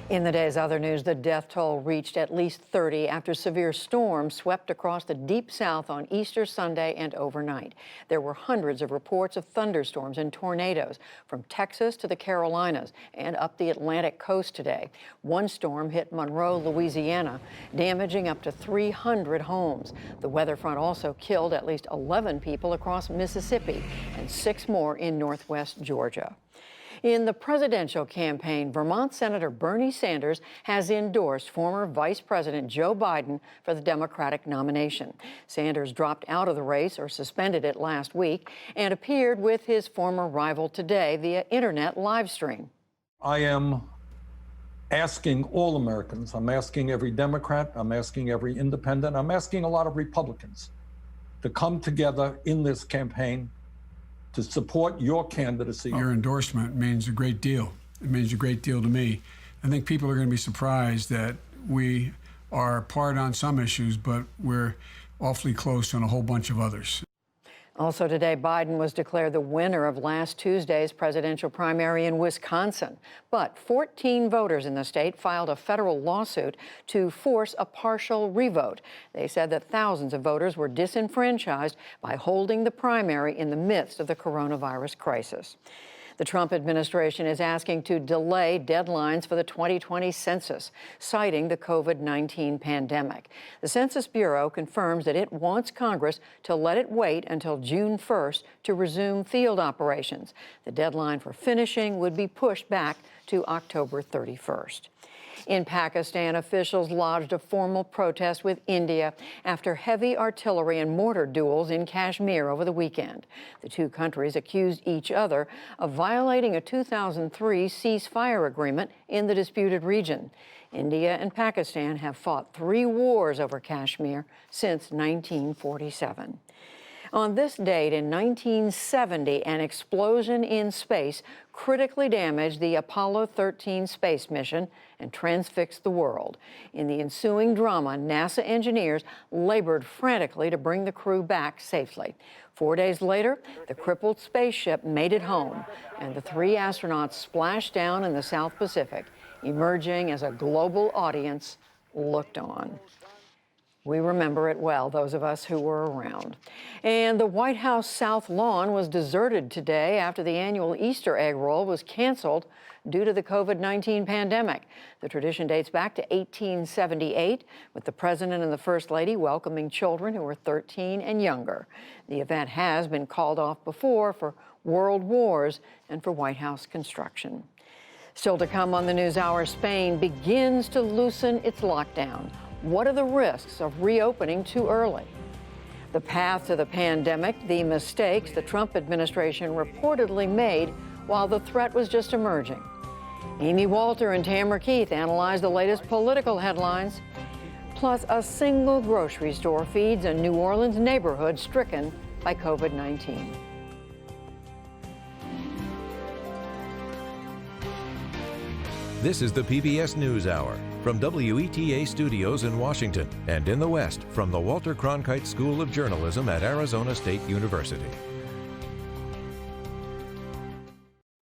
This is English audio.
In the day's other news, the death toll reached at least 30 after severe storms swept across the deep south on Easter Sunday and overnight. There were hundreds of reports of thunderstorms and tornadoes from Texas to the Carolinas and up the Atlantic coast today. One storm hit Monroe, Louisiana, damaging up to 300 homes. The weather front also killed at least 11 people across Mississippi and 6 more in northwest Georgia. In the presidential campaign, Vermont Senator Bernie Sanders has endorsed former Vice President Joe Biden for the Democratic nomination. Sanders dropped out of the race or suspended it last week and appeared with his former rival today via internet live stream. I am asking all Americans, I'm asking every Democrat, I'm asking every independent, I'm asking a lot of Republicans to come together in this campaign to support your candidacy. Your endorsement means a great deal. It means a great deal to me. I think people are going to be surprised that we are apart on some issues, but we're awfully close on a whole bunch of others. Also today, Biden was declared the winner of last Tuesday's presidential primary in Wisconsin. But 14 voters in the state filed a federal lawsuit to force a partial revote. They said that thousands of voters were disenfranchised by holding the primary in the midst of the coronavirus crisis. The Trump administration is asking to delay deadlines for the 2020 census, citing the COVID-19 pandemic. The Census Bureau confirms that it wants Congress to let it wait until June 1st to resume field operations. The deadline for finishing would be pushed back to October 31st. In Pakistan, officials lodged a formal protest with India after heavy artillery and mortar duels in Kashmir over the weekend. The two countries accused each other of violating a 2003 ceasefire agreement in the disputed region. India and Pakistan have fought 3 wars over Kashmir since 1947. On this date in 1970, an explosion in space critically damaged the Apollo 13 space mission and transfixed the world. In the ensuing drama, NASA engineers labored frantically to bring the crew back safely. 4 days later, the crippled spaceship made it home, and the 3 astronauts splashed down in the South Pacific, emerging as a global audience looked on. We remember it well, those of us who were around. And the White House South Lawn was deserted today after the annual Easter egg roll was canceled due to the COVID-19 pandemic. The tradition dates back to 1878, with the President and the First Lady welcoming children who were 13 and younger. The event has been called off before for world wars and for White House construction. Still to come on the NewsHour, Spain begins to loosen its lockdown. What are the risks of reopening too early? The path to the pandemic, the mistakes the Trump administration reportedly made while the threat was just emerging. Amy Walter and Tamara Keith analyze the latest political headlines. Plus, a single grocery store feeds a New Orleans neighborhood stricken by COVID-19. This is the PBS NewsHour from WETA Studios in Washington and in the West from the Walter Cronkite School of Journalism at Arizona State University.